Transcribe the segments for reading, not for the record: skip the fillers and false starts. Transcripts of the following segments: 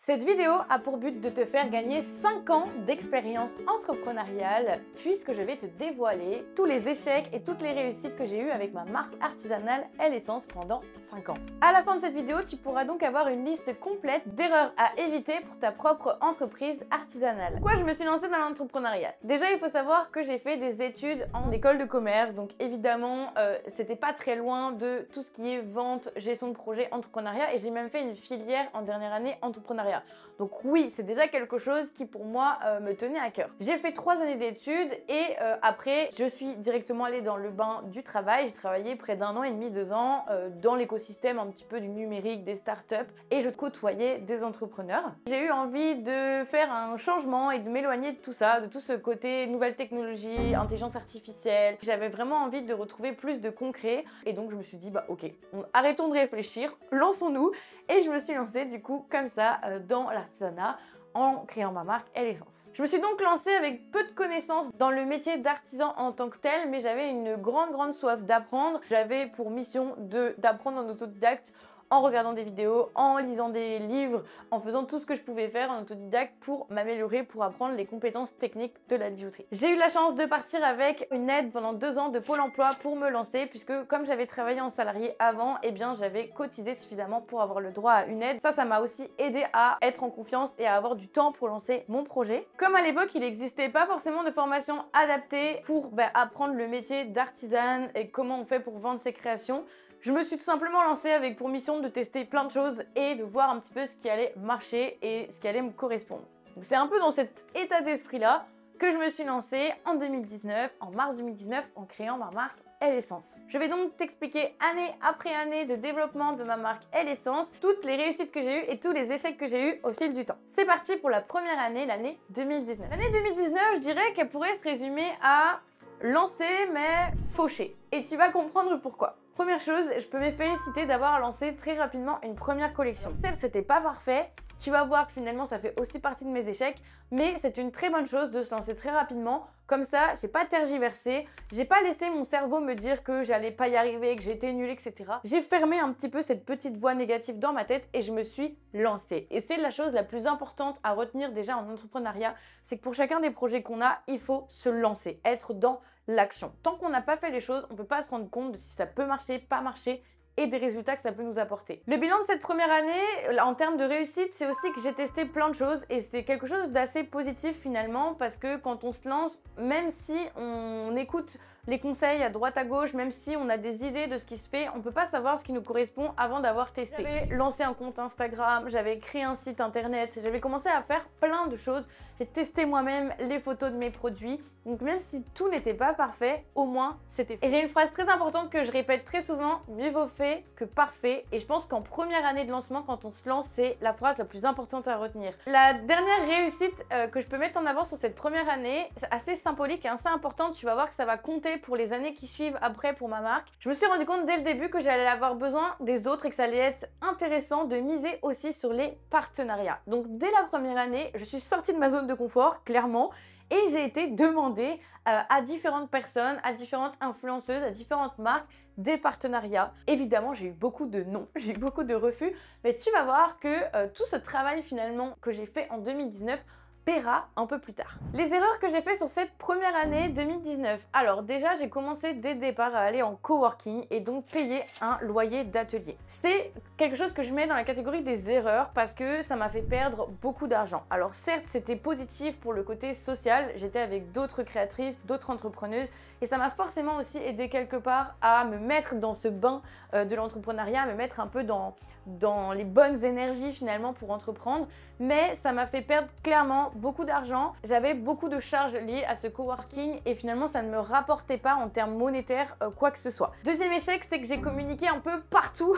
Cette vidéo a pour but de te faire gagner 5 ans d'expérience entrepreneuriale puisque je vais te dévoiler tous les échecs et toutes les réussites que j'ai eues avec ma marque artisanale L'Essence pendant 5 ans. À la fin de cette vidéo, tu pourras donc avoir une liste complète d'erreurs à éviter pour ta propre entreprise artisanale. Pourquoi je me suis lancée dans l'entrepreneuriat? Déjà, il faut savoir que j'ai fait des études en école de commerce, donc évidemment, c'était pas très loin de tout ce qui est vente, gestion de projet, entrepreneuriat, et j'ai même fait une filière en dernière année entrepreneuriat. Donc oui, c'est déjà quelque chose qui pour moi me tenait à cœur. J'ai fait 3 années d'études et après je suis directement allée dans le bain du travail. J'ai travaillé près d'1 an et demi, 2 ans dans l'écosystème un petit peu du numérique, des startups, et je côtoyais des entrepreneurs. J'ai eu envie de faire un changement et de m'éloigner de tout ça, de tout ce côté nouvelles technologies, intelligence artificielle. J'avais vraiment envie de retrouver plus de concret et donc je me suis dit bah ok, arrêtons de réfléchir, lançons-nous, et je me suis lancée du coup comme ça dans l'artisanat en créant ma marque L'Essence. Je me suis donc lancée avec peu de connaissances dans le métier d'artisan en tant que tel, mais j'avais une grande soif d'apprendre. J'avais pour mission d'apprendre en autodidacte, en regardant des vidéos, en lisant des livres, en faisant tout ce que je pouvais faire en autodidacte pour m'améliorer, pour apprendre les compétences techniques de la bijouterie. J'ai eu la chance de partir avec une aide pendant 2 ans de Pôle emploi pour me lancer, puisque comme j'avais travaillé en salarié avant, eh bien j'avais cotisé suffisamment pour avoir le droit à une aide. Ça m'a aussi aidé à être en confiance et à avoir du temps pour lancer mon projet. Comme à l'époque, il n'existait pas forcément de formation adaptée pour apprendre le métier d'artisane et comment on fait pour vendre ses créations, je me suis tout simplement lancée avec pour mission de tester plein de choses et de voir un petit peu ce qui allait marcher et ce qui allait me correspondre. Donc c'est un peu dans cet état d'esprit-là que je me suis lancée en 2019, en mars 2019, en créant ma marque L'Essence. Je vais donc t'expliquer année après année de développement de ma marque L'Essence, toutes les réussites que j'ai eues et tous les échecs que j'ai eus au fil du temps. C'est parti pour la première année, l'année 2019. L'année 2019, je dirais qu'elle pourrait se résumer à lancer mais faucher. Et tu vas comprendre pourquoi. Première chose, je peux me féliciter d'avoir lancé très rapidement une première collection. Certes, c'était pas parfait. Tu vas voir que finalement ça fait aussi partie de mes échecs, mais c'est une très bonne chose de se lancer très rapidement. Comme ça, j'ai pas tergiversé, j'ai pas laissé mon cerveau me dire que j'allais pas y arriver, que j'étais nulle, etc. J'ai fermé un petit peu cette petite voix négative dans ma tête et je me suis lancée. Et c'est la chose la plus importante à retenir déjà en entrepreneuriat, c'est que pour chacun des projets qu'on a, il faut se lancer, être dans l'action. Tant qu'on n'a pas fait les choses, on peut pas se rendre compte de si ça peut marcher, pas marcher, et des résultats que ça peut nous apporter. Le bilan de cette première année, en termes de réussite, c'est aussi que j'ai testé plein de choses et c'est quelque chose d'assez positif finalement, parce que quand on se lance, même si on écoute les conseils à droite à gauche, même si on a des idées de ce qui se fait, on peut pas savoir ce qui nous correspond avant d'avoir testé. J'avais lancé un compte Instagram, j'avais créé un site internet, j'avais commencé à faire plein de choses. J'ai testé moi-même les photos de mes produits. Donc même si tout n'était pas parfait, au moins c'était fait. Et j'ai une phrase très importante que je répète très souvent, mieux vaut fait que parfait. Et je pense qu'en première année de lancement, quand on se lance, c'est la phrase la plus importante à retenir. La dernière réussite que je peux mettre en avant sur cette première année, c'est assez symbolique et assez importante. Tu vas voir que ça va compter pour les années qui suivent après pour ma marque. Je me suis rendu compte dès le début que j'allais avoir besoin des autres et que ça allait être intéressant de miser aussi sur les partenariats. Donc dès la première année, je suis sortie de ma zone de confort, clairement, et j'ai été demandée à différentes personnes, à différentes influenceuses, à différentes marques, des partenariats. Évidemment, j'ai eu beaucoup de non, j'ai eu beaucoup de refus, mais tu vas voir que tout ce travail finalement que j'ai fait en 2019 paiera un peu plus tard. Les erreurs que j'ai fait sur cette première année 2019. Alors déjà, j'ai commencé dès le départ à aller en coworking et donc payer un loyer d'atelier. C'est quelque chose que je mets dans la catégorie des erreurs parce que ça m'a fait perdre beaucoup d'argent. Alors certes, c'était positif pour le côté social, j'étais avec d'autres créatrices, d'autres entrepreneuses, et ça m'a forcément aussi aidé quelque part à me mettre dans ce bain de l'entrepreneuriat, à me mettre un peu dans les bonnes énergies finalement pour entreprendre, mais ça m'a fait perdre clairement beaucoup d'argent. J'avais beaucoup de charges liées à ce coworking et finalement ça ne me rapportait pas en termes monétaires quoi que ce soit. Deuxième échec, c'est que j'ai communiqué un peu partout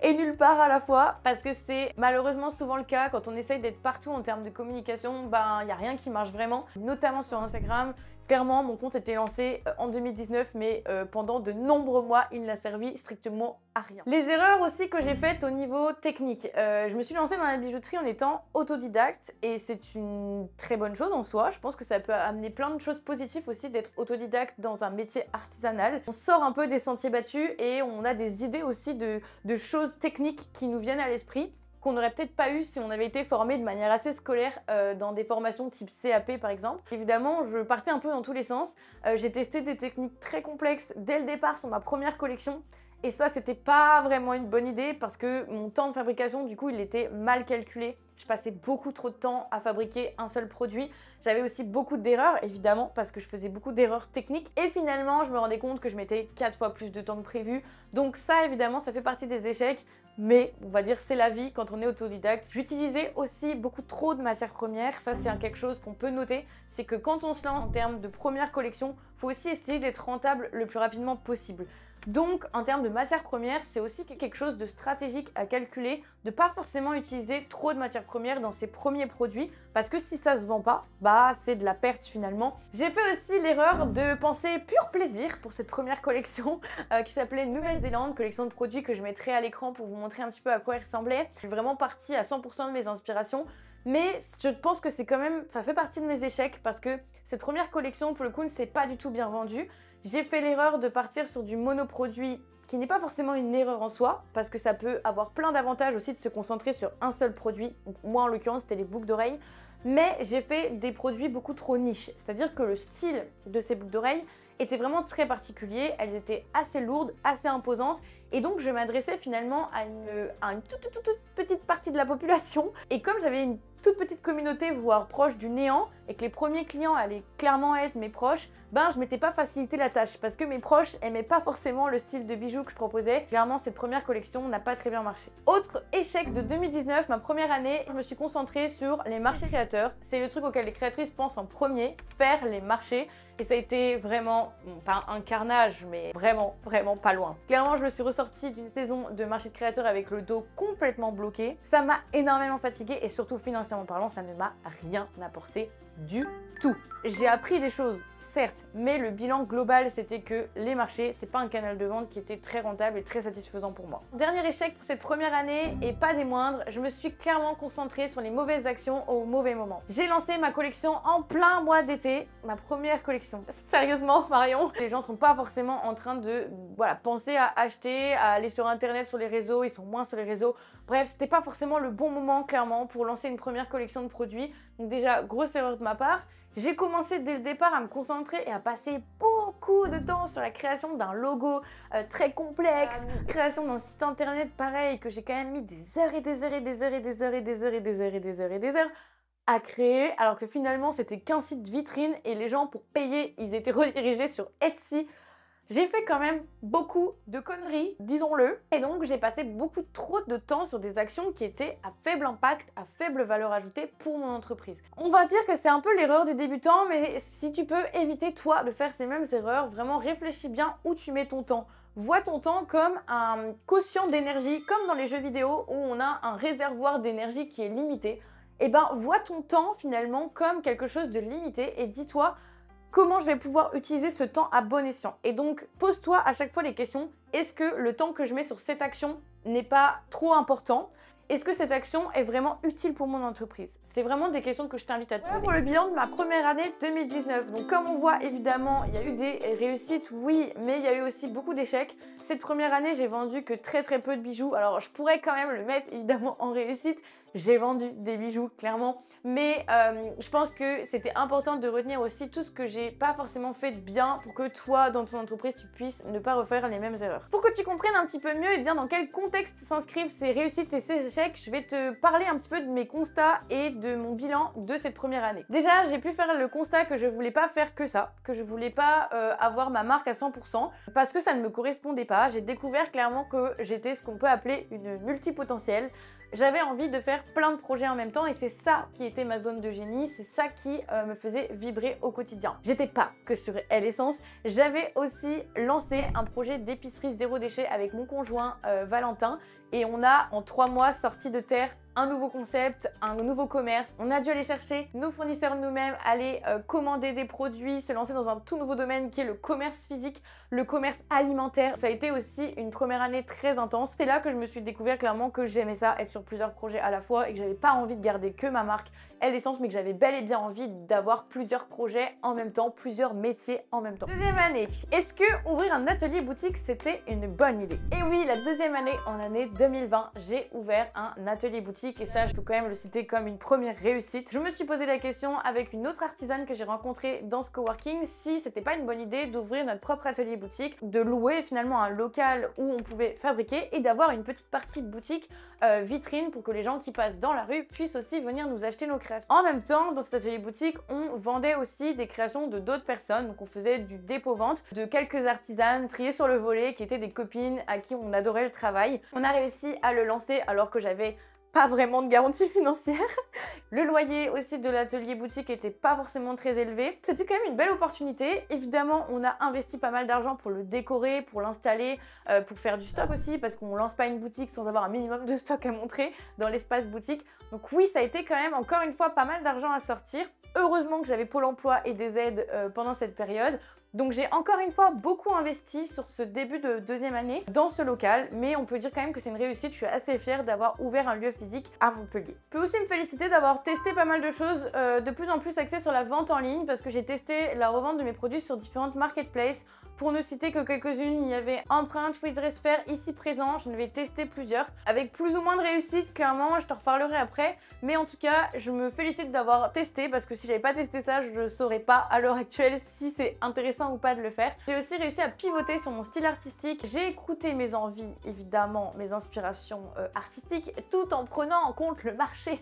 et nulle part à la fois, parce que c'est malheureusement souvent le cas quand on essaye d'être partout en termes de communication, il n'y a rien qui marche vraiment, notamment sur Instagram. Clairement, mon compte était lancé en 2019, mais pendant de nombreux mois, il n'a servi strictement à rien. Les erreurs aussi que j'ai faites au niveau technique. Je me suis lancée dans la bijouterie en étant autodidacte et c'est une très bonne chose en soi. Je pense que ça peut amener plein de choses positives aussi d'être autodidacte dans un métier artisanal. On sort un peu des sentiers battus et on a des idées aussi de choses techniques qui nous viennent à l'esprit. qu'on n'aurait peut-être pas eu si on avait été formé de manière assez scolaire dans des formations type CAP par exemple. Évidemment, je partais un peu dans tous les sens. J'ai testé des techniques très complexes dès le départ sur ma première collection. Et ça, c'était pas vraiment une bonne idée parce que mon temps de fabrication, du coup, il était mal calculé. Je passais beaucoup trop de temps à fabriquer un seul produit. J'avais aussi beaucoup d'erreurs, évidemment, parce que je faisais beaucoup d'erreurs techniques. Et finalement, je me rendais compte que je mettais 4 fois plus de temps que prévu. Donc ça, évidemment, ça fait partie des échecs. Mais on va dire c'est la vie quand on est autodidacte. J'utilisais aussi beaucoup trop de matières premières. Ça, c'est quelque chose qu'on peut noter. C'est que quand on se lance en termes de première collection, il faut aussi essayer d'être rentable le plus rapidement possible. Donc, en termes de matières premières, c'est aussi quelque chose de stratégique à calculer, de pas forcément utiliser trop de matières premières dans ses premiers produits, parce que si ça se vend pas, bah c'est de la perte finalement. J'ai fait aussi l'erreur de penser pur plaisir pour cette première collection qui s'appelait Nouvelle-Zélande, collection de produits que je mettrai à l'écran pour vous montrer un petit peu à quoi il ressemblait. Je suis vraiment partie à 100% de mes inspirations. Mais je pense que c'est quand même, ça fait partie de mes échecs parce que cette première collection, pour le coup, ne s'est pas du tout bien vendue. J'ai fait l'erreur de partir sur du monoproduit qui n'est pas forcément une erreur en soi parce que ça peut avoir plein d'avantages aussi de se concentrer sur un seul produit. Donc, moi, en l'occurrence, c'était les boucles d'oreilles. Mais j'ai fait des produits beaucoup trop niches. C'est-à-dire que le style de ces boucles d'oreilles était vraiment très particulier. Elles étaient assez lourdes, assez imposantes. Et donc, je m'adressais finalement à une toute petite partie de la population. Et comme j'avais une toute petite communauté, voire proche du néant, et que les premiers clients allaient clairement être mes proches, ben je m'étais pas facilité la tâche parce que mes proches aimaient pas forcément le style de bijoux que je proposais. Clairement, cette première collection n'a pas très bien marché. Autre échec de 2019, ma première année, je me suis concentrée sur les marchés créateurs. C'est le truc auquel les créatrices pensent en premier, faire les marchés. Et ça a été vraiment, pas un carnage, mais vraiment pas loin. Clairement, je me suis ressortie d'une saison de marché de créateurs avec le dos complètement bloqué. Ça m'a énormément fatiguée et surtout financièrement parlant, ça ne m'a rien apporté du tout. J'ai appris des choses, certes, mais le bilan global, c'était que les marchés, c'est pas un canal de vente qui était très rentable et très satisfaisant pour moi. Dernier échec pour cette première année, et pas des moindres, je me suis clairement concentrée sur les mauvaises actions au mauvais moment. J'ai lancé ma collection en plein mois d'été, ma première collection. Sérieusement, Marion, les gens sont pas forcément en train de penser à acheter, à aller sur internet, sur les réseaux, ils sont moins sur les réseaux. Bref, c'était pas forcément le bon moment, clairement, pour lancer une première collection de produits. Donc déjà, grosse erreur de ma part. J'ai commencé dès le départ à me concentrer et à passer beaucoup de temps sur la création d'un logo très complexe, création d'un site internet pareil que j'ai quand même mis des heures et des heures et des heures et des heures et des heures et des heures et des heures et des heures à créer, alors que finalement c'était qu'un site vitrine et les gens pour payer, ils étaient redirigés sur Etsy. J'ai fait quand même beaucoup de conneries, disons-le, et donc j'ai passé beaucoup trop de temps sur des actions qui étaient à faible impact, à faible valeur ajoutée pour mon entreprise. On va dire que c'est un peu l'erreur du débutant, mais si tu peux éviter toi de faire ces mêmes erreurs, vraiment réfléchis bien où tu mets ton temps. Vois ton temps comme un quotient d'énergie, comme dans les jeux vidéo où on a un réservoir d'énergie qui est limité. Et ben vois ton temps finalement comme quelque chose de limité et dis-toi comment je vais pouvoir utiliser ce temps à bon escient. Et donc, pose-toi à chaque fois les questions. Est-ce que le temps que je mets sur cette action n'est pas trop important? Est-ce que cette action est vraiment utile pour mon entreprise? C'est vraiment des questions que je t'invite à te poser. Pour le bilan de ma première année 2019, donc comme on voit évidemment, il y a eu des réussites, oui, mais il y a eu aussi beaucoup d'échecs. Cette première année, j'ai vendu que très peu de bijoux. Alors, je pourrais quand même le mettre évidemment en réussite. J'ai vendu des bijoux, clairement. Mais je pense que c'était important de retenir aussi tout ce que j'ai pas forcément fait de bien pour que toi, dans ton entreprise, tu puisses ne pas refaire les mêmes erreurs. Pour que tu comprennes un petit peu mieux et bien dans quel contexte s'inscrivent ces réussites et ces échecs, je vais te parler un petit peu de mes constats et de mon bilan de cette première année. Déjà, j'ai pu faire le constat que je voulais pas faire que ça, que je voulais pas avoir ma marque à 100% parce que ça ne me correspondait pas. J'ai découvert clairement que j'étais ce qu'on peut appeler une multipotentielle. J'avais envie de faire plein de projets en même temps et c'est ça qui était ma zone de génie, c'est ça qui me faisait vibrer au quotidien. J'étais pas que sur Elle-Essence, j'avais aussi lancé un projet d'épicerie zéro déchet avec mon conjoint Valentin et on a en 3 mois sorti de terre un nouveau concept, un nouveau commerce. On a dû aller chercher nos fournisseurs nous-mêmes, aller commander des produits, se lancer dans un tout nouveau domaine qui est le commerce physique, le commerce alimentaire. Ça a été aussi une première année très intense. C'est là que je me suis découvert clairement que j'aimais ça, être sur plusieurs projets à la fois et que j'avais pas envie de garder que ma marque Elle Essence, mais que j'avais bel et bien envie d'avoir plusieurs projets en même temps, plusieurs métiers en même temps. Deuxième année, est-ce que ouvrir un atelier boutique c'était une bonne idée? Et oui, la deuxième année, en année 2020, j'ai ouvert un atelier boutique et ça je peux quand même le citer comme une première réussite. Je me suis posé la question avec une autre artisane que j'ai rencontrée dans ce coworking si c'était pas une bonne idée d'ouvrir notre propre atelier boutique, de louer finalement un local où on pouvait fabriquer et d'avoir une petite partie boutique vitrine pour que les gens qui passent dans la rue puissent aussi venir nous acheter nos créations. En même temps, dans cet atelier boutique, on vendait aussi des créations de d'autres personnes, donc on faisait du dépôt-vente de quelques artisanes triées sur le volet qui étaient des copines à qui on adorait le travail. On a réussi à le lancer alors que j'avais pas vraiment de garantie financière. Le loyer aussi de l'atelier boutique était pas forcément très élevé. C'était quand même une belle opportunité. Évidemment, on a investi pas mal d'argent pour le décorer, pour l'installer, pour faire du stock aussi, parce qu'on lance pas une boutique sans avoir un minimum de stock à montrer dans l'espace boutique. Donc oui, ça a été quand même encore une fois pas mal d'argent à sortir. Heureusement que j'avais Pôle emploi et des aides pendant cette période. Donc j'ai encore une fois beaucoup investi sur ce début de deuxième année dans ce local, mais on peut dire quand même que c'est une réussite. Je suis assez fière d'avoir ouvert un lieu physique à Montpellier. Je peux aussi me féliciter d'avoir testé pas mal de choses, de plus en plus axées sur la vente en ligne, parce que j'ai testé la revente de mes produits sur différentes marketplaces. Pour ne citer que quelques-unes, il y avait Empreinte, WeDressFair, ici présent, j'en avais testé plusieurs, avec plus ou moins de réussite, clairement, je te reparlerai après, mais en tout cas, je me félicite d'avoir testé, parce que si j'avais pas testé ça, je saurais pas à l'heure actuelle si c'est intéressant ou pas de le faire. J'ai aussi réussi à pivoter sur mon style artistique, j'ai écouté mes envies, évidemment, mes inspirations artistiques, tout en prenant en compte le marché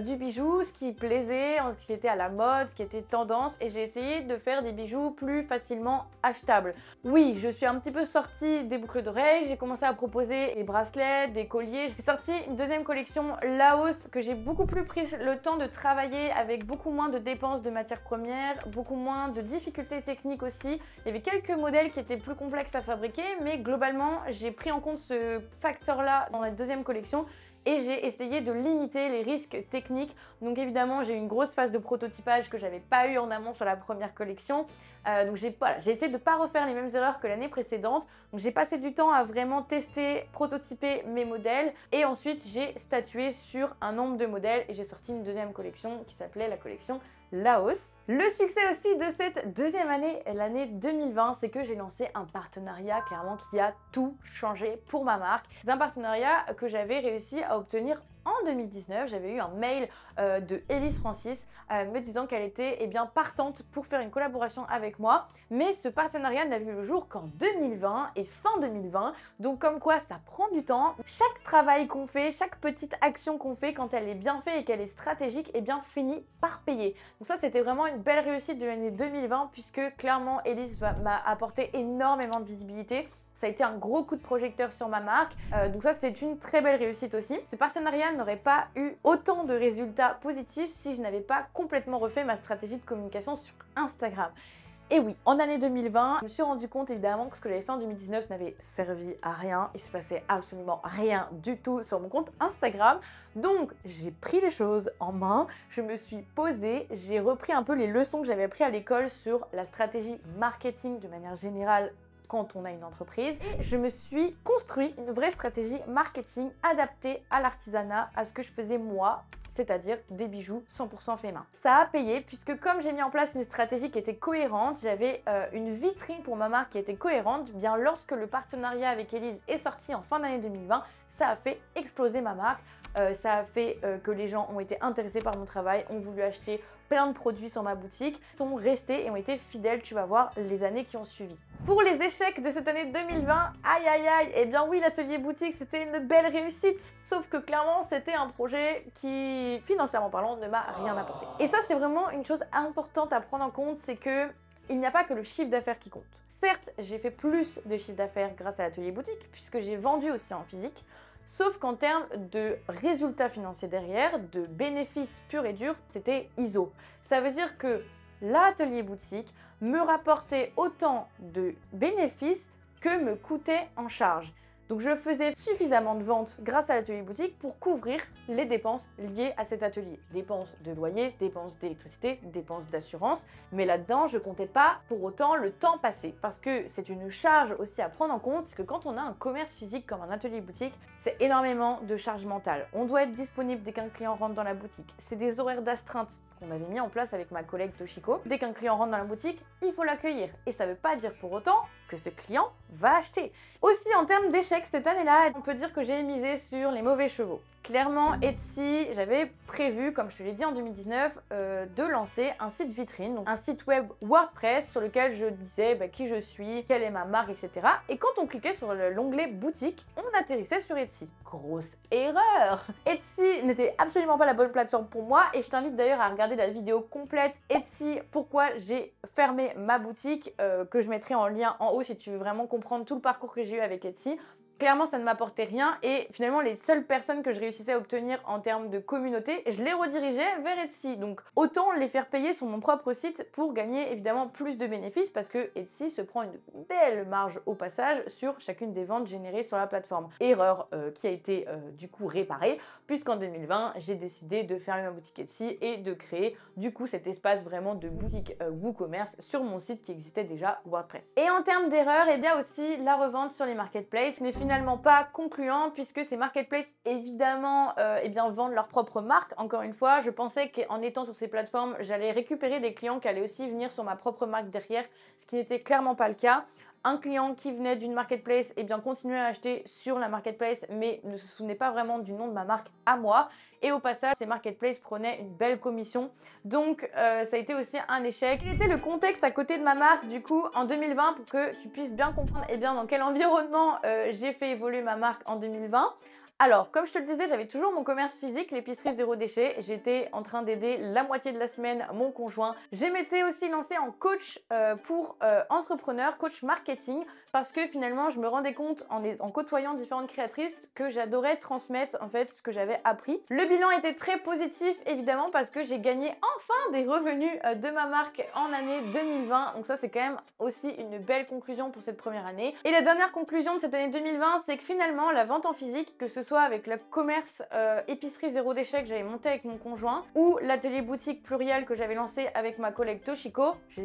du bijou, ce qui plaisait, ce qui était à la mode, ce qui était tendance, et j'ai essayé de faire des bijoux plus facilement achetables. Oui, je suis un petit peu sortie des boucles d'oreilles, j'ai commencé à proposer des bracelets, des colliers. J'ai sorti une deuxième collection Laos que j'ai beaucoup plus pris le temps de travailler avec beaucoup moins de dépenses de matières premières, beaucoup moins de difficultés techniques aussi. Il y avait quelques modèles qui étaient plus complexes à fabriquer, mais globalement, j'ai pris en compte ce facteur-là dans la deuxième collection et j'ai essayé de limiter les risques techniques. Donc évidemment, j'ai eu une grosse phase de prototypage que j'avais pas eu en amont sur la première collection. Donc j'ai essayé de ne pas refaire les mêmes erreurs que l'année précédente. Donc j'ai passé du temps à vraiment tester, prototyper mes modèles et ensuite j'ai statué sur un nombre de modèles et j'ai sorti une deuxième collection qui s'appelait la collection Laos. Le succès aussi de cette deuxième année, l'année 2020, c'est que j'ai lancé un partenariat clairement qui a tout changé pour ma marque. C'est un partenariat que j'avais réussi à obtenir en 2019. J'avais eu un mail de Élise Francis me disant qu'elle était partante pour faire une collaboration avec moi. Mais ce partenariat n'a vu le jour qu'en 2020 et fin 2020. Donc comme quoi ça prend du temps. Chaque travail qu'on fait, chaque petite action qu'on fait, quand elle est bien faite et qu'elle est stratégique, finit par payer. Donc ça c'était vraiment une belle réussite de l'année 2020 puisque clairement Élise m'a apporté énormément de visibilité. Ça a été un gros coup de projecteur sur ma marque, donc ça c'est une très belle réussite aussi. Ce partenariat n'aurait pas eu autant de résultats positifs si je n'avais pas complètement refait ma stratégie de communication sur Instagram. Et oui, en année 2020, je me suis rendu compte évidemment que ce que j'avais fait en 2019 n'avait servi à rien. Il se passait absolument rien du tout sur mon compte Instagram. Donc j'ai pris les choses en main, je me suis posée, j'ai repris un peu les leçons que j'avais apprises à l'école sur la stratégie marketing de manière générale quand on a une entreprise. Et je me suis construit une vraie stratégie marketing adaptée à l'artisanat, à ce que je faisais moi, c'est-à-dire des bijoux 100% fait main. Ça a payé puisque comme j'ai mis en place une stratégie qui était cohérente, j'avais une vitrine pour ma marque qui était cohérente, bien lorsque le partenariat avec Élise est sorti en fin d'année 2020, ça a fait exploser ma marque. Ça a fait que les gens ont été intéressés par mon travail, ont voulu acheter plein de produits sur ma boutique, sont restés et ont été fidèles, tu vas voir, les années qui ont suivi. Pour les échecs de cette année 2020, aïe aïe aïe, eh bien oui, l'atelier boutique c'était une belle réussite, sauf que clairement c'était un projet qui, financièrement parlant, ne m'a rien apporté. Et ça c'est vraiment une chose importante à prendre en compte, c'est que il n'y a pas que le chiffre d'affaires qui compte. Certes, j'ai fait plus de chiffre d'affaires grâce à l'atelier boutique, puisque j'ai vendu aussi en physique, sauf qu'en termes de résultats financiers derrière, de bénéfices purs et durs, c'était ISO. Ça veut dire que l'atelier boutique me rapportait autant de bénéfices que me coûtait en charge. Donc je faisais suffisamment de ventes grâce à l'atelier boutique pour couvrir les dépenses liées à cet atelier. Dépenses de loyer, dépenses d'électricité, dépenses d'assurance. Mais là-dedans, je comptais pas pour autant le temps passé. Parce que c'est une charge aussi à prendre en compte, c'est que quand on a un commerce physique comme un atelier boutique, c'est énormément de charge mentale. On doit être disponible dès qu'un client rentre dans la boutique. C'est des horaires d'astreinte qu'on avait mis en place avec ma collègue Toshiko. Dès qu'un client rentre dans la boutique, il faut l'accueillir. Et ça veut pas dire pour autant que ce client va acheter. Aussi en termes d'échecs cette année-là, on peut dire que j'ai misé sur les mauvais chevaux. Clairement, Etsy, j'avais prévu, comme je te l'ai dit en 2019, de lancer un site vitrine, donc un site web WordPress sur lequel je disais qui je suis, quelle est ma marque, etc. Et quand on cliquait sur l'onglet boutique, on atterrissait sur Etsy. Grosse erreur! Etsy n'était absolument pas la bonne plateforme pour moi et je t'invite d'ailleurs à regarder la vidéo complète Etsy, pourquoi j'ai fermé ma boutique, que je mettrai en lien en haut si tu veux vraiment comprendre tout le parcours que j'ai eu avec Etsy. Clairement, ça ne m'apportait rien et finalement, les seules personnes que je réussissais à obtenir en termes de communauté, je les redirigeais vers Etsy. Donc, autant les faire payer sur mon propre site pour gagner évidemment plus de bénéfices parce que Etsy se prend une belle marge au passage sur chacune des ventes générées sur la plateforme. Erreur qui a été du coup réparée puisqu'en 2020, j'ai décidé de fermer ma boutique Etsy et de créer du coup cet espace vraiment de boutique WooCommerce sur mon site qui existait déjà, WordPress. Et en termes d'erreurs, et bien aussi la revente sur les marketplaces n'est finalement pas concluant puisque ces marketplaces évidemment vendent leur propre marque. Encore une fois, je pensais qu'en étant sur ces plateformes, j'allais récupérer des clients qui allaient aussi venir sur ma propre marque derrière, ce qui n'était clairement pas le cas. Un client qui venait d'une marketplace continuait à acheter sur la marketplace mais ne se souvenait pas vraiment du nom de ma marque à moi. Et au passage, ces marketplaces prenaient une belle commission. Donc ça a été aussi un échec. Quel était le contexte à côté de ma marque du coup en 2020 pour que tu puisses bien comprendre dans quel environnement j'ai fait évoluer ma marque en 2020. Alors, comme je te le disais, j'avais toujours mon commerce physique, l'épicerie zéro déchet. J'étais en train d'aider la moitié de la semaine mon conjoint. Je m'étais aussi lancée en coach pour entrepreneurs, coach marketing, parce que finalement, je me rendais compte en côtoyant différentes créatrices que j'adorais transmettre en fait ce que j'avais appris. Le bilan était très positif, évidemment, parce que j'ai gagné enfin des revenus de ma marque en année 2020. Donc ça, c'est quand même aussi une belle conclusion pour cette première année. Et la dernière conclusion de cette année 2020, c'est que finalement, la vente en physique, que ce soit avec le commerce épicerie zéro déchet que j'avais monté avec mon conjoint ou l'atelier boutique pluriel que j'avais lancé avec ma collègue Toshiko, je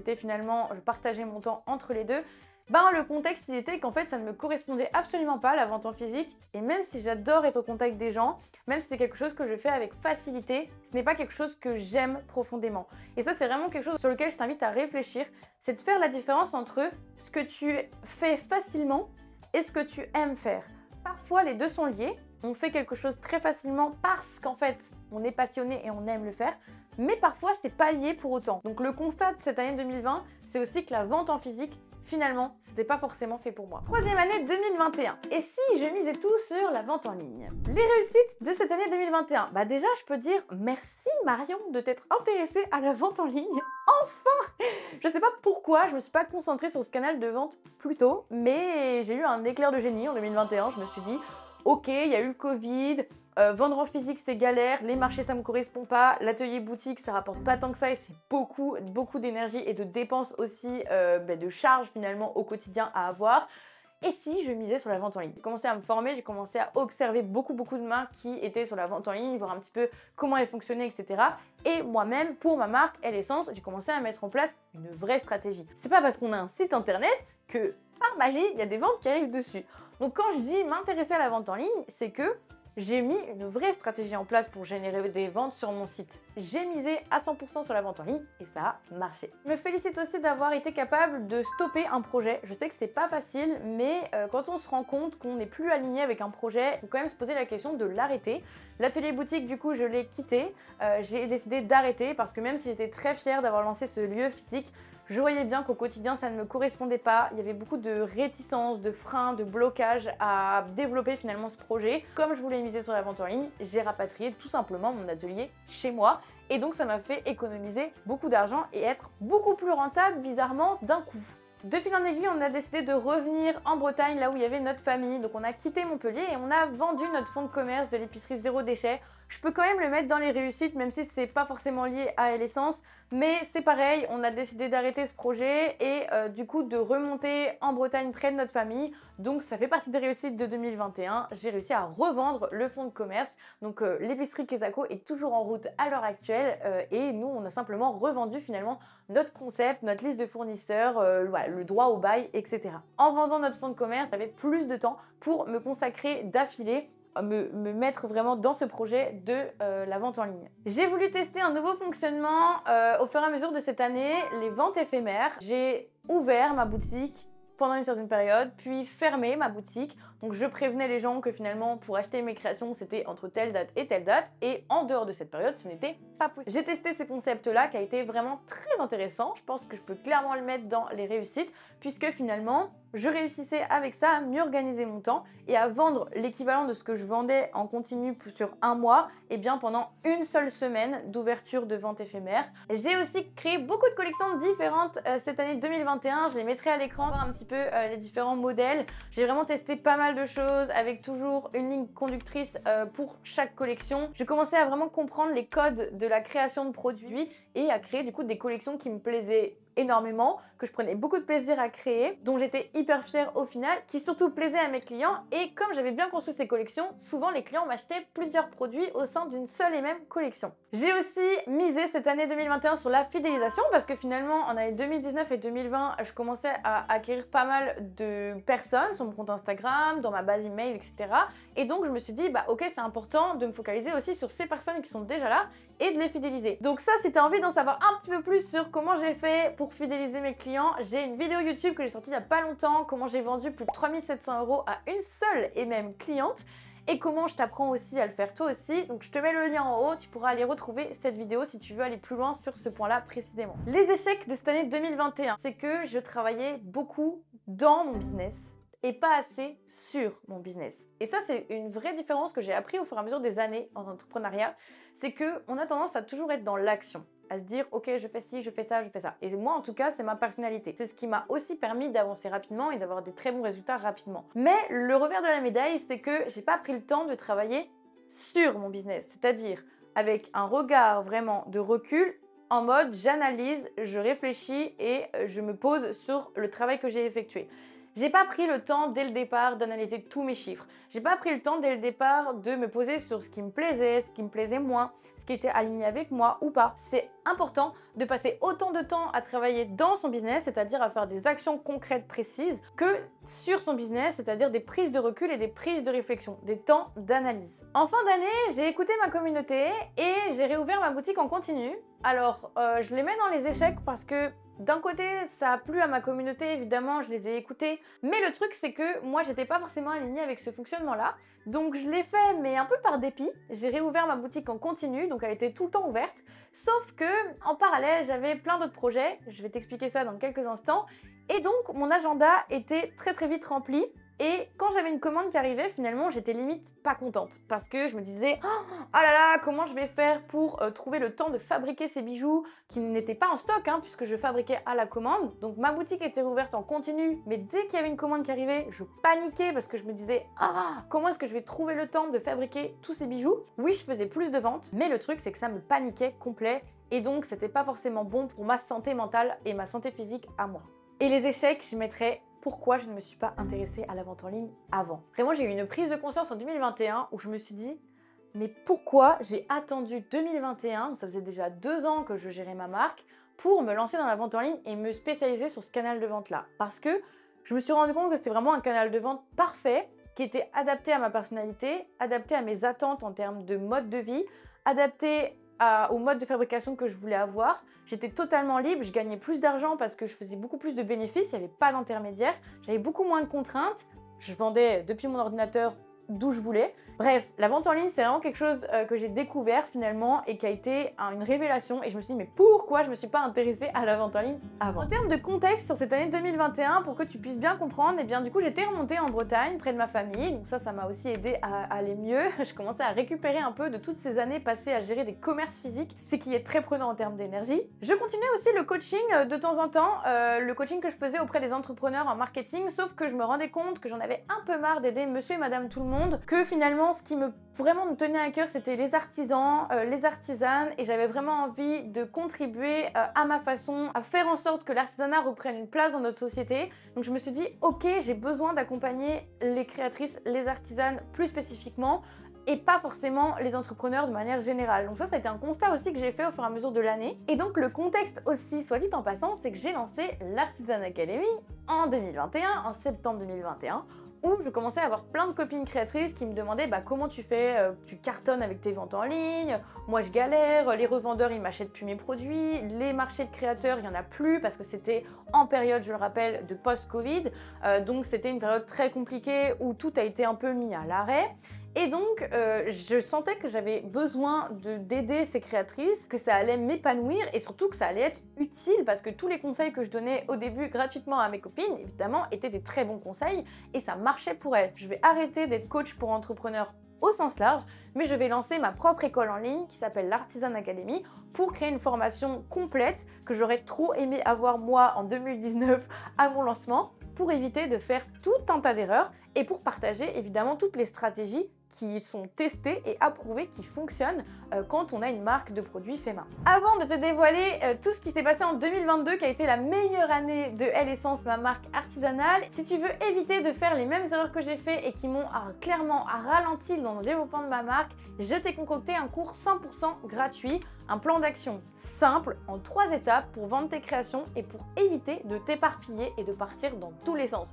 partageais mon temps entre les deux. Le contexte il était qu'en fait ça ne me correspondait absolument pas la vente en physique et même si j'adore être au contact des gens, même si c'est quelque chose que je fais avec facilité, ce n'est pas quelque chose que j'aime profondément. Et ça c'est vraiment quelque chose sur lequel je t'invite à réfléchir, c'est de faire la différence entre ce que tu fais facilement et ce que tu aimes faire. Parfois les deux sont liés, on fait quelque chose très facilement parce qu'en fait on est passionné et on aime le faire, mais parfois c'est pas lié pour autant. Donc le constat de cette année 2020, c'est aussi que la vente en physique, finalement, c'était pas forcément fait pour moi. Troisième année 2021. Et si je misais tout sur la vente en ligne? Les réussites de cette année 2021. Déjà, je peux dire merci Marion de t'être intéressée à la vente en ligne. Enfin! Je sais pas pourquoi, je me suis pas concentrée sur ce canal de vente plus tôt, mais j'ai eu un éclair de génie en 2021. Je me suis dit, ok, il y a eu le Covid, vendre en physique c'est galère, les marchés ça me correspond pas, l'atelier boutique ça rapporte pas tant que ça et c'est beaucoup d'énergie et de dépenses aussi, de charges finalement au quotidien à avoir. Et si je misais sur la vente en ligne? J'ai commencé à me former, j'ai commencé à observer beaucoup de marques qui étaient sur la vente en ligne, voir un petit peu comment elles fonctionnaient, etc. Et moi-même, pour ma marque L'Essence, j'ai commencé à mettre en place une vraie stratégie. C'est pas parce qu'on a un site internet que, par magie, il y a des ventes qui arrivent dessus. Donc quand je dis m'intéresser à la vente en ligne, c'est que j'ai mis une vraie stratégie en place pour générer des ventes sur mon site. J'ai misé à 100% sur la vente en ligne et ça a marché. Je me félicite aussi d'avoir été capable de stopper un projet. Je sais que c'est pas facile, mais quand on se rend compte qu'on n'est plus aligné avec un projet, il faut quand même se poser la question de l'arrêter. L'atelier boutique, du coup, je l'ai quitté. J'ai décidé d'arrêter parce que même si j'étais très fière d'avoir lancé ce lieu physique, je voyais bien qu'au quotidien, ça ne me correspondait pas. Il y avait beaucoup de réticences, de freins, de blocages à développer finalement ce projet. Comme je voulais miser sur la vente en ligne, j'ai rapatrié tout simplement mon atelier chez moi. Et donc, ça m'a fait économiser beaucoup d'argent et être beaucoup plus rentable, bizarrement, d'un coup. De fil en aiguille, on a décidé de revenir en Bretagne, là où il y avait notre famille. Donc on a quitté Montpellier et on a vendu notre fonds de commerce de l'épicerie zéro déchet Je peux quand même le mettre dans les réussites, même si c'est pas forcément lié à L'Essence. Mais c'est pareil, on a décidé d'arrêter ce projet et du coup de remonter en Bretagne près de notre famille. Donc ça fait partie des réussites de 2021. J'ai réussi à revendre le fonds de commerce. Donc l'épicerie Kesako est toujours en route à l'heure actuelle et nous on a simplement revendu finalement notre concept, notre liste de fournisseurs, voilà, le droit au bail, etc. En vendant notre fonds de commerce, j'avais plus de temps pour me consacrer d'affilée me mettre vraiment dans ce projet de la vente en ligne. J'ai voulu tester un nouveau fonctionnement au fur et à mesure de cette année, les ventes éphémères. J'ai ouvert ma boutique pendant une certaine période, puis fermé ma boutique. Donc je prévenais les gens que finalement pour acheter mes créations c'était entre telle date, et en dehors de cette période ce n'était pas possible. J'ai testé ces concepts-là qui a été vraiment très intéressant. Je pense que je peux clairement le mettre dans les réussites puisque finalement je réussissais avec ça à mieux organiser mon temps et à vendre l'équivalent de ce que je vendais en continu sur un mois, et bien pendant une seule semaine d'ouverture de vente éphémère. J'ai aussi créé beaucoup de collections différentes cette année 2021, je les mettrai à l'écran, voir un petit peu les différents modèles. J'ai vraiment testé pas mal de choses avec toujours une ligne conductrice pour chaque collection. Je commençais à vraiment comprendre les codes de la création de produits et à créer du coup des collections qui me plaisaient énormément, que je prenais beaucoup de plaisir à créer, dont j'étais hyper fière au final, qui surtout plaisait à mes clients. Et comme j'avais bien construit ces collections, souvent les clients m'achetaient plusieurs produits au sein d'une seule et même collection. J'ai aussi misé cette année 2021 sur la fidélisation parce que finalement en année 2019 et 2020 je commençais à acquérir pas mal de personnes sur mon compte Instagram, dans ma base email, etc. Et donc je me suis dit bah ok, c'est important de me focaliser aussi sur ces personnes qui sont déjà là et de les fidéliser. Donc ça, si tu as envie d'en savoir un petit peu plus sur comment j'ai fait pour fidéliser mes clients, j'ai une vidéo YouTube que j'ai sortie il y a pas longtemps, comment j'ai vendu plus de 3700 € à une seule et même cliente et comment je t'apprends aussi à le faire toi aussi. Donc je te mets le lien en haut, tu pourras aller retrouver cette vidéo si tu veux aller plus loin sur ce point-là précisément. Les échecs de cette année 2021, c'est que je travaillait beaucoup dans mon business et pas assez sur mon business. Et ça, c'est une vraie différence que j'ai appris au fur et à mesure des années en entrepreneuriat, c'est qu'on a tendance à toujours être dans l'action, à se dire ok, je fais ci, je fais ça, je fais ça. Et moi en tout cas, c'est ma personnalité. C'est ce qui m'a aussi permis d'avancer rapidement et d'avoir des très bons résultats rapidement. Mais le revers de la médaille, c'est que j'ai pas pris le temps de travailler sur mon business, c'est-à-dire avec un regard vraiment de recul, en mode j'analyse, je réfléchis et je me pose sur le travail que j'ai effectué. J'ai pas pris le temps dès le départ d'analyser tous mes chiffres. J'ai pas pris le temps dès le départ de me poser sur ce qui me plaisait, ce qui me plaisait moins, ce qui était aligné avec moi ou pas. C'est important de passer autant de temps à travailler dans son business, c'est-à-dire à faire des actions concrètes précises, que sur son business, c'est-à-dire des prises de recul et des prises de réflexion, des temps d'analyse. En fin d'année, j'ai écouté ma communauté et j'ai réouvert ma boutique en continu. Alors, je les mets dans les échecs parce que d'un côté, ça a plu à ma communauté, évidemment, je les ai écoutés. Mais le truc, c'est que moi, j'étais pas forcément alignée avec ce fonctionnement-là. Donc, je l'ai fait, mais un peu par dépit. J'ai réouvert ma boutique en continu, donc elle était tout le temps ouverte. Sauf que, en parallèle, j'avais plein d'autres projets. Je vais t'expliquer ça dans quelques instants. Et donc, mon agenda était très très vite rempli. Et quand j'avais une commande qui arrivait, finalement, j'étais limite pas contente parce que je me disais oh là là, comment je vais faire pour trouver le temps de fabriquer ces bijoux qui n'étaient pas en stock puisque je fabriquais à la commande. Donc ma boutique était rouverte en continu, mais dès qu'il y avait une commande qui arrivait, je paniquais parce que je me disais comment est-ce que je vais trouver le temps de fabriquer tous ces bijoux? Oui, je faisais plus de ventes, mais le truc c'est que ça me paniquait complet et donc c'était pas forcément bon pour ma santé mentale et ma santé physique à moi. Et les échecs, je mettrais pourquoi je ne me suis pas intéressée à la vente en ligne avant. Vraiment, j'ai eu une prise de conscience en 2021 où je me suis dit mais pourquoi j'ai attendu 2021, ça faisait déjà 2 ans que je gérais ma marque, pour me lancer dans la vente en ligne et me spécialiser sur ce canal de vente-là. Parce que je me suis rendu compte que c'était vraiment un canal de vente parfait, qui était adapté à ma personnalité, adapté à mes attentes en termes de mode de vie, adapté au mode de fabrication que je voulais avoir. J'étais totalement libre, je gagnais plus d'argent parce que je faisais beaucoup plus de bénéfices, il n'y avait pas d'intermédiaire, j'avais beaucoup moins de contraintes, je vendais depuis mon ordinateur d'où je voulais. Bref, la vente en ligne, c'est vraiment quelque chose que j'ai découvert finalement et qui a été une révélation et je me suis dit mais pourquoi je me suis pas intéressée à la vente en ligne avant? En termes de contexte sur cette année 2021, pour que tu puisses bien comprendre, et bien du coup j'étais remontée en Bretagne près de ma famille, donc ça m'a aussi aidé à aller mieux. Je commençais à récupérer un peu de toutes ces années passées à gérer des commerces physiques, ce qui est très prenant en termes d'énergie. Je continuais aussi le coaching de temps en temps, le coaching que je faisais auprès des entrepreneurs en marketing, sauf que je me rendais compte que j'en avais un peu marre d'aider monsieur et madame tout le monde monde, que finalement ce qui vraiment me tenait à cœur c'était les artisans, les artisanes, et j'avais vraiment envie de contribuer à ma façon à faire en sorte que l'artisanat reprenne une place dans notre société. Donc je me suis dit ok, j'ai besoin d'accompagner les créatrices, les artisanes plus spécifiquement, et pas forcément les entrepreneurs de manière générale. Donc ça a été un constat aussi que j'ai fait au fur et à mesure de l'année. Et donc le contexte aussi, soit dit en passant, c'est que j'ai lancé l'Artisan Academy en 2021, en septembre 2021, où je commençais à avoir plein de copines créatrices qui me demandaient comment tu fais, tu cartonnes avec tes ventes en ligne, moi je galère, les revendeurs ils m'achètent plus mes produits, les marchés de créateurs il n'y en a plus parce que c'était en période, je le rappelle, de post-Covid, donc c'était une période très compliquée où tout a été un peu mis à l'arrêt. Et donc, je sentais que j'avais besoin d'aider ces créatrices, que ça allait m'épanouir et surtout que ça allait être utile parce que tous les conseils que je donnais au début gratuitement à mes copines, évidemment, étaient des très bons conseils et ça marchait pour elles. Je vais arrêter d'être coach pour entrepreneurs au sens large, mais je vais lancer ma propre école en ligne qui s'appelle l'Artisan Academy pour créer une formation complète que j'aurais trop aimé avoir moi en 2019 à mon lancement, pour éviter de faire tout un tas d'erreurs et pour partager évidemment toutes les stratégies qui sont testées et approuvées, qui fonctionnent quand on a une marque de produits fait main. Avant de te dévoiler tout ce qui s'est passé en 2022, qui a été la meilleure année de Elle Essence, ma marque artisanale, si tu veux éviter de faire les mêmes erreurs que j'ai fait et qui m'ont clairement ralenti dans le développement de ma marque, je t'ai concocté un cours 100% gratuit, un plan d'action simple en 3 étapes pour vendre tes créations et pour éviter de t'éparpiller et de partir dans tous les sens.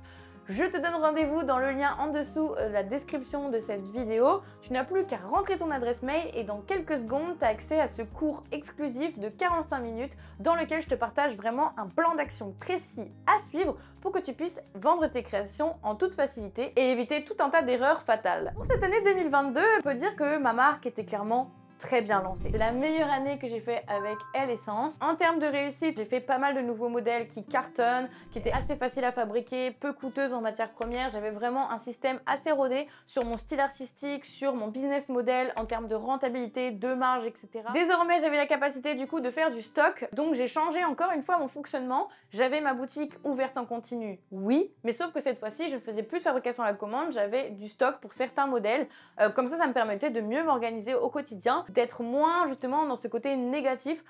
Je te donne rendez-vous dans le lien en dessous de la description de cette vidéo. Tu n'as plus qu'à rentrer ton adresse mail et dans quelques secondes, tu as accès à ce cours exclusif de 45 minutes dans lequel je te partage vraiment un plan d'action précis à suivre pour que tu puisses vendre tes créations en toute facilité et éviter tout un tas d'erreurs fatales. Pour cette année 2022, on peut dire que ma marque était clairement très bien lancée. C'est la meilleure année que j'ai fait avec Elle Essence. En termes de réussite, j'ai fait pas mal de nouveaux modèles qui cartonnent, qui étaient assez faciles à fabriquer, peu coûteuses en matières premières. J'avais vraiment un système assez rodé sur mon style artistique, sur mon business model en termes de rentabilité, de marge, etc. Désormais, j'avais la capacité du coup de faire du stock, donc j'ai changé encore une fois mon fonctionnement. J'avais ma boutique ouverte en continu, oui, mais sauf que cette fois-ci, je ne faisais plus de fabrication à la commande, j'avais du stock pour certains modèles. Comme ça me permettait de mieux m'organiser au quotidien, d'être moins justement dans ce côté négatif.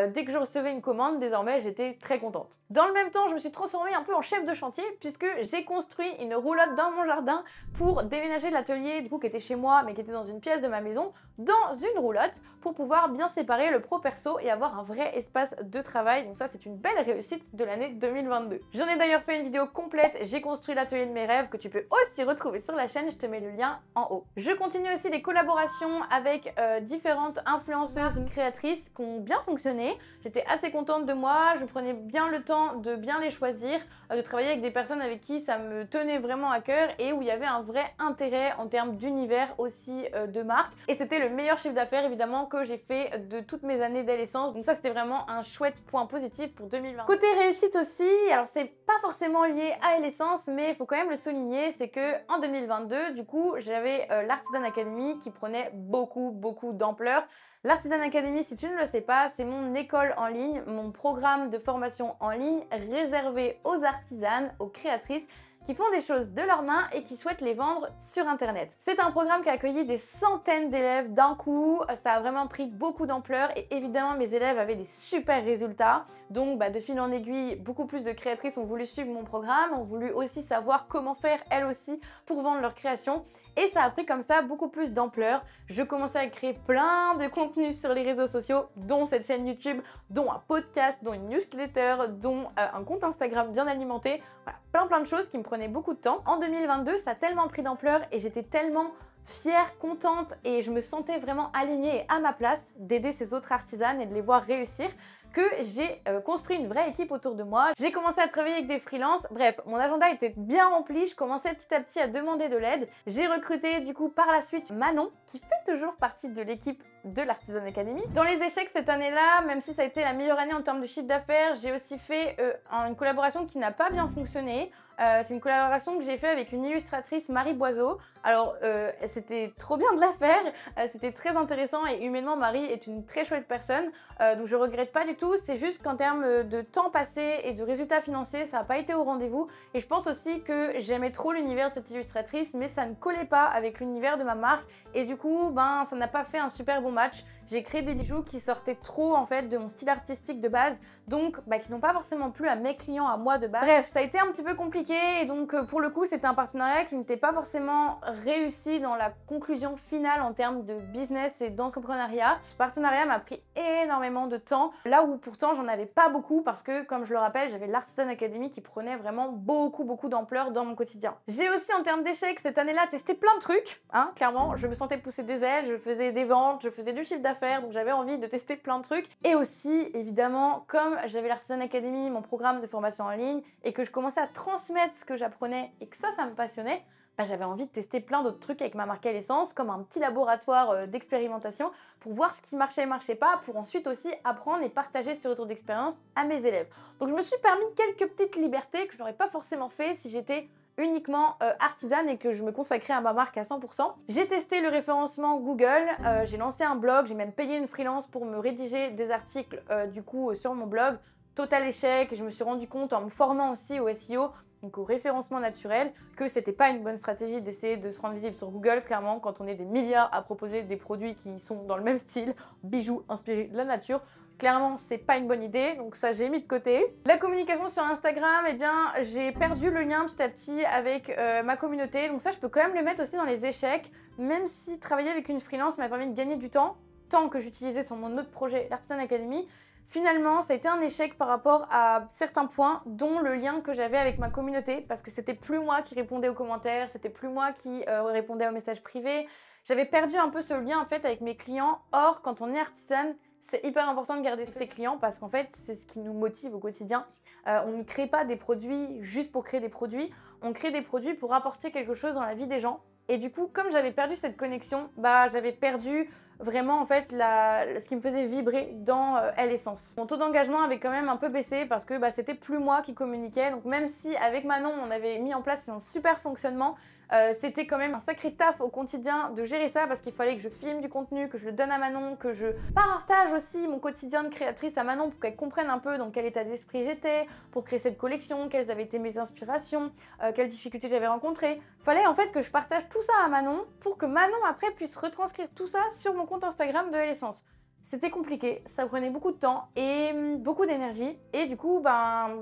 Dès que je recevais une commande, désormais, j'étais très contente. Dans le même temps, je me suis transformée un peu en chef de chantier puisque j'ai construit une roulotte dans mon jardin pour déménager l'atelier du coup qui était chez moi mais qui était dans une pièce de ma maison dans une roulotte pour pouvoir bien séparer le pro perso et avoir un vrai espace de travail. Donc ça, c'est une belle réussite de l'année 2022. J'en ai d'ailleurs fait une vidéo complète, j'ai construit l'atelier de mes rêves que tu peux aussi retrouver sur la chaîne, je te mets le lien en haut. Je continue aussi les collaborations avec différentes influenceuses créatrices qui ont bien fonctionné. J'étais assez contente de moi, je prenais bien le temps de bien les choisir, de travailler avec des personnes avec qui ça me tenait vraiment à cœur et où il y avait un vrai intérêt en termes d'univers aussi de marque. Et c'était le meilleur chiffre d'affaires évidemment que j'ai fait de toutes mes années d'Elle Essence. Donc ça, c'était vraiment un chouette point positif pour 2020. Côté réussite aussi, alors c'est pas forcément lié à Elle Essence, mais il faut quand même le souligner, c'est que en 2022, du coup, j'avais l'Artisan Academy qui prenait beaucoup d'ampleur. L'Artisan Academy, si tu ne le sais pas, c'est mon école en ligne, mon programme de formation en ligne réservé aux artisanes, aux créatrices qui font des choses de leurs mains et qui souhaitent les vendre sur internet. C'est un programme qui a accueilli des centaines d'élèves d'un coup, ça a vraiment pris beaucoup d'ampleur et évidemment mes élèves avaient des super résultats. Donc de fil en aiguille, beaucoup plus de créatrices ont voulu suivre mon programme, ont voulu aussi savoir comment faire elles aussi pour vendre leurs créations. Et ça a pris comme ça beaucoup plus d'ampleur. Je commençais à créer plein de contenus sur les réseaux sociaux, dont cette chaîne YouTube, dont un podcast, dont une newsletter, dont un compte Instagram bien alimenté. Voilà, plein de choses qui me prenaient beaucoup de temps. En 2022, ça a tellement pris d'ampleur et j'étais tellement fière, contente et je me sentais vraiment alignée et à ma place d'aider ces autres artisanes et de les voir réussir que j'ai construit une vraie équipe autour de moi. J'ai commencé à travailler avec des freelances. Bref, mon agenda était bien rempli. Je commençais petit à petit à demander de l'aide. J'ai recruté du coup par la suite Manon, qui fait toujours partie de l'équipe de l'Artisan Academy. Dans les échecs cette année-là, même si ça a été la meilleure année en termes de chiffre d'affaires, j'ai aussi fait une collaboration qui n'a pas bien fonctionné. C'est une collaboration que j'ai fait avec une illustratrice, Marie Boiseau. Alors, c'était trop bien de la faire, c'était très intéressant et humainement, Marie est une très chouette personne. Donc, je regrette pas du tout. C'est juste qu'en termes de temps passé et de résultats financiers, ça n'a pas été au rendez-vous. Et je pense aussi que j'aimais trop l'univers de cette illustratrice, mais ça ne collait pas avec l'univers de ma marque. Et du coup, ben, ça n'a pas fait un super bon match. J'ai créé des bijoux qui sortaient trop en fait de mon style artistique de base, donc qui n'ont pas forcément plu à mes clients, à moi de base. Bref, ça a été un petit peu compliqué et donc pour le coup c'était un partenariat qui n'était pas forcément réussi dans la conclusion finale en termes de business et d'entrepreneuriat. Ce partenariat m'a pris énormément de temps, là où pourtant j'en avais pas beaucoup parce que comme je le rappelle, j'avais l'Artisan Academy qui prenait vraiment beaucoup d'ampleur dans mon quotidien. J'ai aussi en termes d'échecs cette année-là testé plein de trucs, hein, clairement, je me sentais pousser des ailes, je faisais des ventes, je faisais du chiffre d'affaires, donc j'avais envie de tester plein de trucs. Et aussi, évidemment, comme j'avais l'Artisan Academy, mon programme de formation en ligne, et que je commençais à transmettre ce que j'apprenais et que ça me passionnait, j'avais envie de tester plein d'autres trucs avec ma marque à l'essence, comme un petit laboratoire d'expérimentation pour voir ce qui marchait et marchait pas, pour ensuite aussi apprendre et partager ce retour d'expérience à mes élèves. Donc je me suis permis quelques petites libertés que je n'aurais pas forcément fait si j'étais uniquement artisane et que je me consacrais à ma marque à 100%. J'ai testé le référencement Google, j'ai lancé un blog, j'ai même payé une freelance pour me rédiger des articles du coup sur mon blog. Total échec, je me suis rendu compte en me formant aussi au SEO, donc au référencement naturel, que c'était pas une bonne stratégie d'essayer de se rendre visible sur Google, clairement, quand on est des milliards à proposer des produits qui sont dans le même style, bijoux inspirés de la nature. Clairement, c'est pas une bonne idée, donc ça j'ai mis de côté. La communication sur Instagram, eh bien, j'ai perdu le lien petit à petit avec ma communauté, donc ça je peux quand même le mettre aussi dans les échecs, même si travailler avec une freelance m'a permis de gagner du temps que j'utilisais sur mon autre projet, l'Artisan Academy. Finalement, ça a été un échec par rapport à certains points, dont le lien que j'avais avec ma communauté, parce que c'était plus moi qui répondais aux commentaires, c'était plus moi qui répondais aux messages privés. J'avais perdu un peu ce lien en fait avec mes clients. Or, quand on est artisane, c'est hyper important de garder ses clients parce qu'en fait, c'est ce qui nous motive au quotidien. On ne crée pas des produits juste pour créer des produits, on crée des produits pour apporter quelque chose dans la vie des gens. Et du coup, comme j'avais perdu cette connexion, j'avais perdu vraiment en fait ce qui me faisait vibrer dans l'essence. Mon taux d'engagement avait quand même un peu baissé parce que c'était plus moi qui communiquais. Donc même si avec Manon, on avait mis en place un super fonctionnement, c'était quand même un sacré taf au quotidien de gérer ça parce qu'il fallait que je filme du contenu, que je le donne à Manon, que je partage aussi mon quotidien de créatrice à Manon pour qu'elle comprenne un peu dans quel état d'esprit j'étais, pour créer cette collection, quelles avaient été mes inspirations, quelles difficultés j'avais rencontrées. Fallait en fait que je partage tout ça à Manon pour que Manon après puisse retranscrire tout ça sur mon compte Instagram de l'essence. C'était compliqué, ça prenait beaucoup de temps et beaucoup d'énergie et du coup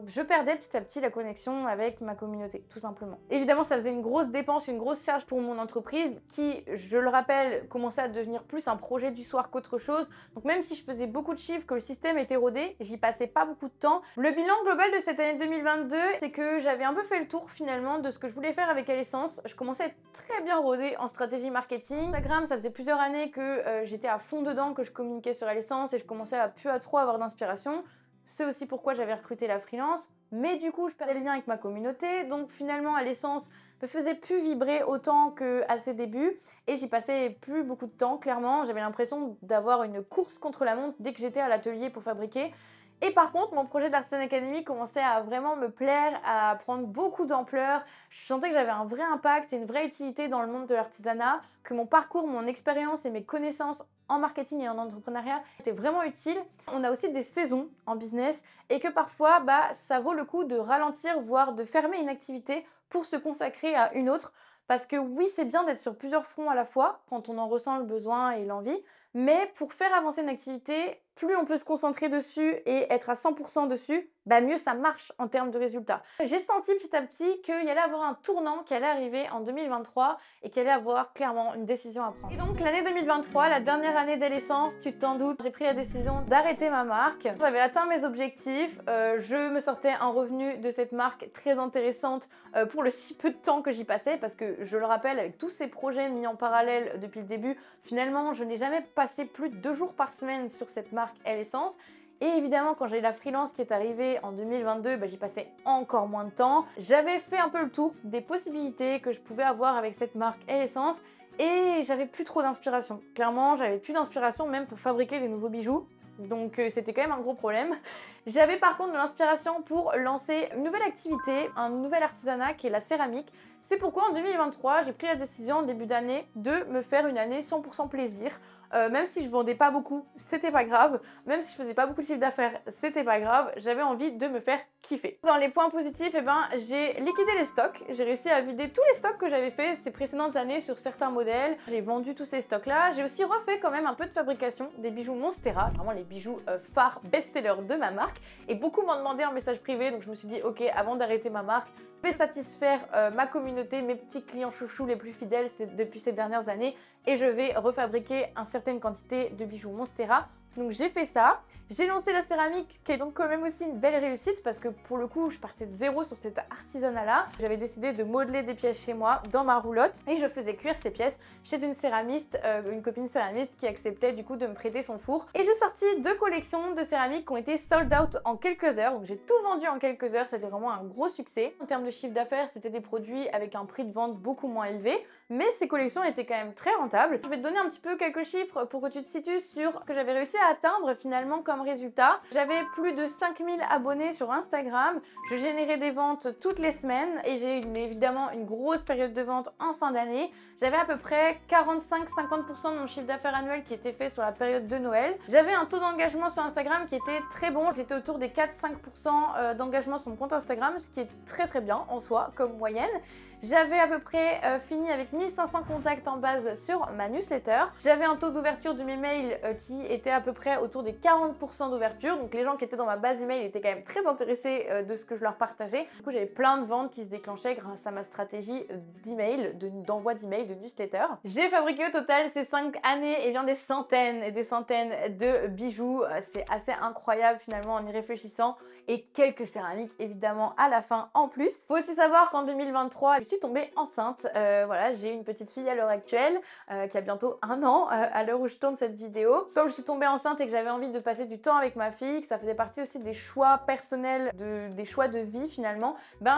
je perdais petit à petit la connexion avec ma communauté, tout simplement. Évidemment ça faisait une grosse dépense, une grosse charge pour mon entreprise qui, je le rappelle, commençait à devenir plus un projet du soir qu'autre chose. Donc même si je faisais beaucoup de chiffres, que le système était rodé, j'y passais pas beaucoup de temps. Le bilan global de cette année 2022, c'est que j'avais un peu fait le tour finalement de ce que je voulais faire avec l'essence. Je commençais à être très bien rodée en stratégie marketing. Instagram, ça faisait plusieurs années que j'étais à fond dedans, que je communiquais sur l'essence et je commençais à plus à trop avoir d'inspiration. C'est aussi pourquoi j'avais recruté la freelance. Mais du coup, je perdais le lien avec ma communauté. Donc finalement, l'essence me faisait plus vibrer autant qu'à ses débuts. Et j'y passais plus beaucoup de temps, clairement. J'avais l'impression d'avoir une course contre la montre dès que j'étais à l'atelier pour fabriquer. Et par contre, mon projet de l'Artisan Academy commençait à vraiment me plaire, à prendre beaucoup d'ampleur. Je sentais que j'avais un vrai impact et une vraie utilité dans le monde de l'artisanat, que mon parcours, mon expérience et mes connaissances en marketing et en entrepreneuriat étaient vraiment utiles. On a aussi des saisons en business et que parfois, ça vaut le coup de ralentir, voire de fermer une activité pour se consacrer à une autre. Parce que oui, c'est bien d'être sur plusieurs fronts à la fois quand on en ressent le besoin et l'envie, mais pour faire avancer une activité, plus on peut se concentrer dessus et être à 100% dessus, mieux ça marche en termes de résultats. J'ai senti petit à petit qu'il y allait avoir un tournant qui allait arriver en 2023 et qu'il allait avoir clairement une décision à prendre. Et donc l'année 2023, la dernière année d'E-l'Essence, tu t'en doutes, j'ai pris la décision d'arrêter ma marque. J'avais atteint mes objectifs, je me sortais un revenu de cette marque très intéressante pour le si peu de temps que j'y passais parce que je le rappelle, avec tous ces projets mis en parallèle depuis le début, finalement je n'ai jamais passé plus de 2 jours par semaine sur cette marque L'Essence. Et évidemment, quand j'ai eu la freelance qui est arrivée en 2022, j'y passais encore moins de temps. J'avais fait un peu le tour des possibilités que je pouvais avoir avec cette marque L'Essence. et j'avais plus trop d'inspiration. Clairement, j'avais plus d'inspiration même pour fabriquer des nouveaux bijoux. Donc c'était quand même un gros problème. J'avais par contre de l'inspiration pour lancer une nouvelle activité, un nouvel artisanat qui est la céramique. C'est pourquoi en 2023, j'ai pris la décision en début d'année de me faire une année 100% plaisir. Même si je vendais pas beaucoup, c'était pas grave. Même si je faisais pas beaucoup de chiffre d'affaires, c'était pas grave. J'avais envie de me faire kiffer. Dans les points positifs, j'ai liquidé les stocks. J'ai réussi à vider tous les stocks que j'avais fait ces précédentes années sur certains modèles. J'ai vendu tous ces stocks-là. J'ai aussi refait quand même un peu de fabrication des bijoux Monstera, vraiment les bijoux phares best-sellers de ma marque. Et beaucoup m'ont demandé en message privé, donc je me suis dit, ok, avant d'arrêter ma marque, je vais satisfaire ma communauté, mes petits clients chouchous les plus fidèles depuis ces dernières années et je vais refabriquer une certaine quantité de bijoux Monstera. Donc j'ai fait ça, j'ai lancé la céramique qui est donc quand même aussi une belle réussite parce que pour le coup je partais de zéro sur cet artisanat là. J'avais décidé de modeler des pièces chez moi dans ma roulotte et je faisais cuire ces pièces chez une céramiste, une copine céramiste qui acceptait du coup de me prêter son four. Et j'ai sorti 2 collections de céramique qui ont été sold out en quelques heures, donc j'ai tout vendu en quelques heures, c'était vraiment un gros succès. En termes de chiffre d'affaires, c'était des produits avec un prix de vente beaucoup moins élevé, mais ces collections étaient quand même très rentables. Je vais te donner un petit peu quelques chiffres pour que tu te situes sur ce que j'avais réussi à atteindre finalement comme résultat. J'avais plus de 5000 abonnés sur Instagram, je générais des ventes toutes les semaines et j'ai évidemment une grosse période de vente en fin d'année. J'avais à peu près 45-50% de mon chiffre d'affaires annuel qui était fait sur la période de Noël. J'avais un taux d'engagement sur Instagram qui était très bon, j'étais autour des 4-5% d'engagement sur mon compte Instagram, ce qui est très bien en soi comme moyenne. J'avais à peu près fini avec 1500 contacts en base sur ma newsletter. J'avais un taux d'ouverture de mes mails qui était à peu près autour des 40% d'ouverture. Donc les gens qui étaient dans ma base email étaient quand même très intéressés de ce que je leur partageais. Du coup, j'avais plein de ventes qui se déclenchaient grâce à ma stratégie d'email, d'envoi d'email, de newsletter. J'ai fabriqué au total ces 5 années et bien des centaines et des centaines de bijoux. C'est assez incroyable finalement en y réfléchissant. Et quelques céramiques évidemment à la fin en plus. Faut aussi savoir qu'en 2023, je suis tombée enceinte. Voilà, j'ai une petite fille à l'heure actuelle qui a bientôt 1 an à l'heure où je tourne cette vidéo. Comme je suis tombée enceinte et que j'avais envie de passer du temps avec ma fille, que ça faisait partie aussi des choix personnels, des choix de vie finalement,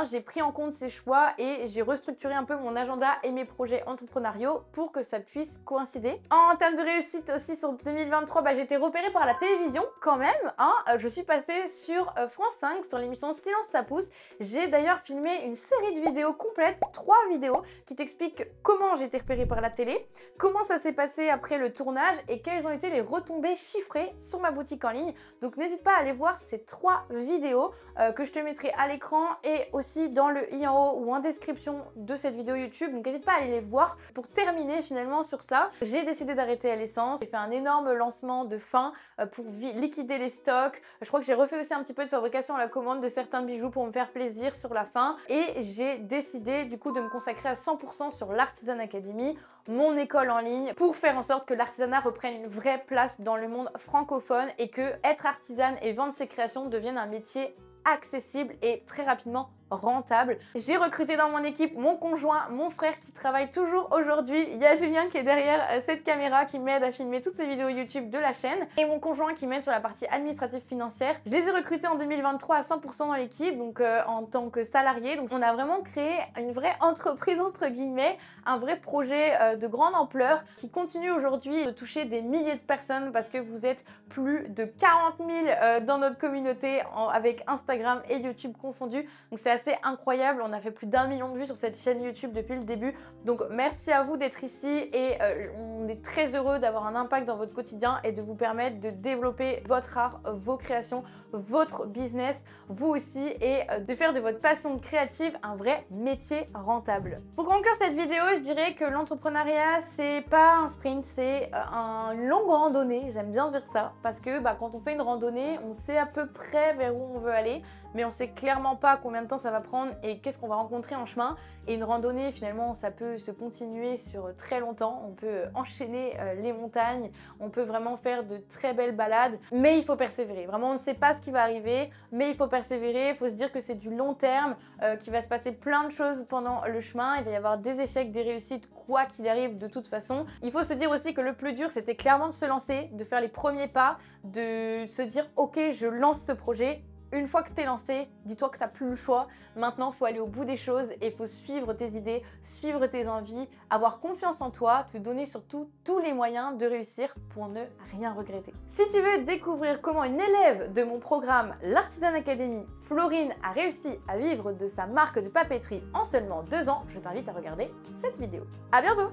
j'ai pris en compte ces choix et j'ai restructuré un peu mon agenda et mes projets entrepreneuriaux pour que ça puisse coïncider. En termes de réussite aussi sur 2023, j'ai été repérée par la télévision quand même. Je suis passée sur France 5 sur l'émission Silence ça pousse. J'ai d'ailleurs filmé une série de vidéos complètes, 3 vidéos qui t'expliquent comment j'ai été repérée par la télé, comment ça s'est passé après le tournage et quelles ont été les retombées chiffrées sur ma boutique en ligne. Donc n'hésite pas à aller voir ces 3 vidéos que je te mettrai à l'écran et aussi dans le i en haut ou en description de cette vidéo YouTube. Donc n'hésite pas à aller les voir. Pour terminer finalement sur ça, j'ai décidé d'arrêter à l'essence. J'ai fait un énorme lancement de fin pour liquider les stocks. Je crois que j'ai refait aussi un petit peu de fabrication à la commande de certains bijoux pour me faire plaisir sur la fin et j'ai décidé du coup de me consacrer à 100% sur l'Artisan Academy, mon école en ligne, pour faire en sorte que l'artisanat reprenne une vraie place dans le monde francophone et que être artisane et vendre ses créations devienne un métier accessible et très rapidement rentable. J'ai recruté dans mon équipe mon conjoint, mon frère qui travaille toujours aujourd'hui. Il y a Julien qui est derrière cette caméra qui m'aide à filmer toutes ces vidéos YouTube de la chaîne et mon conjoint qui m'aide sur la partie administrative financière. Je les ai recrutés en 2023 à 100% dans l'équipe, donc en tant que salarié. Donc on a vraiment créé une vraie entreprise entre guillemets, un vrai projet de grande ampleur qui continue aujourd'hui de toucher des milliers de personnes parce que vous êtes plus de 40 000 dans notre communauté avec Instagram et YouTube confondus. Donc c'est assez incroyable, on a fait plus d'1 million de vues sur cette chaîne YouTube depuis le début. Donc merci à vous d'être ici et on est très heureux d'avoir un impact dans votre quotidien et de vous permettre de développer votre art, vos créations, votre business, vous aussi et de faire de votre passion créative un vrai métier rentable. Pour conclure cette vidéo, je dirais que l'entrepreneuriat c'est pas un sprint, c'est une longue randonnée, j'aime bien dire ça parce que quand on fait une randonnée, on sait à peu près vers où on veut aller, mais on sait clairement pas combien de temps ça va prendre et qu'est-ce qu'on va rencontrer en chemin. Et une randonnée, finalement, ça peut se continuer sur très longtemps. On peut enchaîner les montagnes, on peut vraiment faire de très belles balades, mais il faut persévérer. Vraiment, on ne sait pas ce qui va arriver, mais il faut persévérer. Il faut se dire que c'est du long terme, qu'il va se passer plein de choses pendant le chemin. Il va y avoir des échecs, des réussites, quoi qu'il arrive de toute façon. Il faut se dire aussi que le plus dur, c'était clairement de se lancer, de faire les premiers pas, de se dire « Ok, je lance ce projet ». Une fois que tu es lancé, dis-toi que tu n'as plus le choix. Maintenant, il faut aller au bout des choses et il faut suivre tes idées, suivre tes envies, avoir confiance en toi, te donner surtout tous les moyens de réussir pour ne rien regretter. Si tu veux découvrir comment une élève de mon programme l'Artisan Academy, Florine, a réussi à vivre de sa marque de papeterie en seulement 2 ans, je t'invite à regarder cette vidéo. À bientôt!